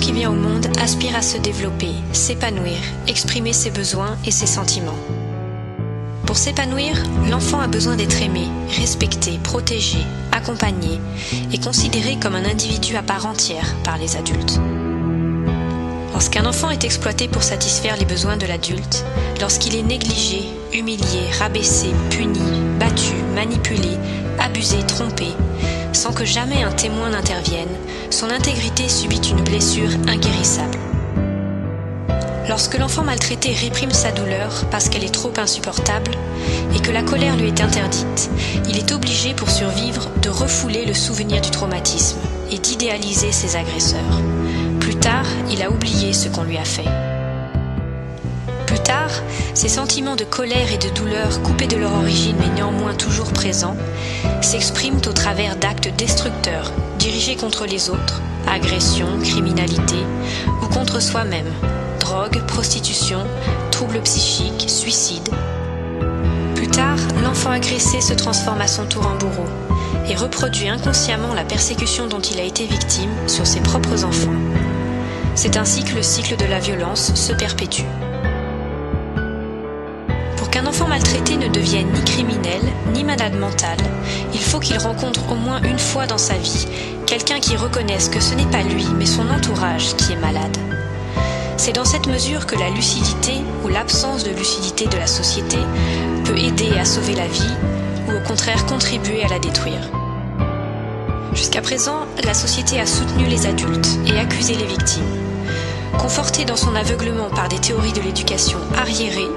qui vient au monde aspire à se développer, s'épanouir, exprimer ses besoins et ses sentiments. Pour s'épanouir, l'enfant a besoin d'être aimé, respecté, protégé, accompagné et considéré comme un individu à part entière par les adultes. Lorsqu'un enfant est exploité pour satisfaire les besoins de l'adulte, lorsqu'il est négligé, humilié, rabaissé, puni, battu, manipulé, abusé, trompé, sans que jamais un témoin n'intervienne, son intégrité subit une blessure inguérissable. Lorsque l'enfant maltraité réprime sa douleur parce qu'elle est trop insupportable et que la colère lui est interdite, il est obligé pour survivre de refouler le souvenir du traumatisme et d'idéaliser ses agresseurs. Plus tard, il a oublié ce qu'on lui a fait. Plus tard, ces sentiments de colère et de douleur coupés de leur origine mais néanmoins toujours présents, s'expriment au travers d'actes destructeurs dirigés contre les autres, agression, criminalité ou contre soi-même, drogue, prostitution, troubles psychiques, suicide. Plus tard, l'enfant agressé se transforme à son tour en bourreau et reproduit inconsciemment la persécution dont il a été victime sur ses propres enfants. C'est ainsi que le cycle de la violence se perpétue. Pour qu'un enfant maltraité ne devienne ni criminel, ni malade mental, il faut qu'il rencontre au moins une fois dans sa vie quelqu'un qui reconnaisse que ce n'est pas lui, mais son entourage qui est malade. C'est dans cette mesure que la lucidité ou l'absence de lucidité de la société peut aider à sauver la vie ou au contraire contribuer à la détruire. Jusqu'à présent, la société a soutenu les adultes et accusé les victimes. Confortée dans son aveuglement par des théories de l'éducation arriérées,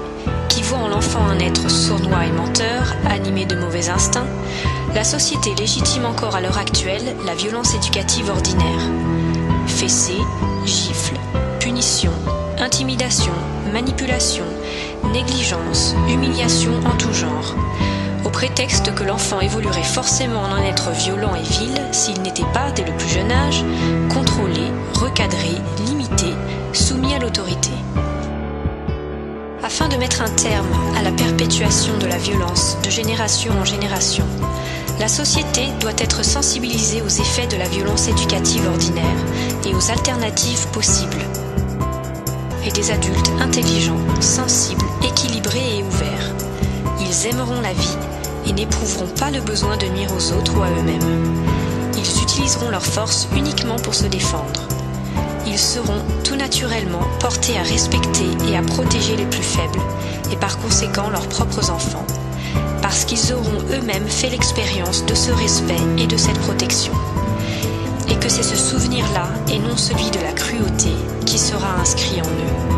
qui voient en l'enfant un être sournois et menteur, animé de mauvais instincts, la société légitime encore à l'heure actuelle la violence éducative ordinaire. Fessées, gifles, punition, intimidation, manipulation, négligence, humiliation en tout genre, au prétexte que l'enfant évoluerait forcément en un être violent et vil s'il n'était pas, dès le plus jeune âge, contrôlé, recadré, limité, soumis à l'autorité. Afin de mettre un terme à la perpétuation de la violence de génération en génération, la société doit être sensibilisée aux effets de la violence éducative ordinaire et aux alternatives possibles. Et des adultes intelligents, sensibles, équilibrés et ouverts. Ils aimeront la vie et n'éprouveront pas le besoin de nuire aux autres ou à eux-mêmes. Ils utiliseront leur force uniquement pour se défendre. Ils seront tout naturellement portés à respecter et à protéger les plus faibles, et par conséquent leurs propres enfants, parce qu'ils auront eux-mêmes fait l'expérience de ce respect et de cette protection. Et que c'est ce souvenir-là, et non celui de la cruauté, qui sera inscrit en eux.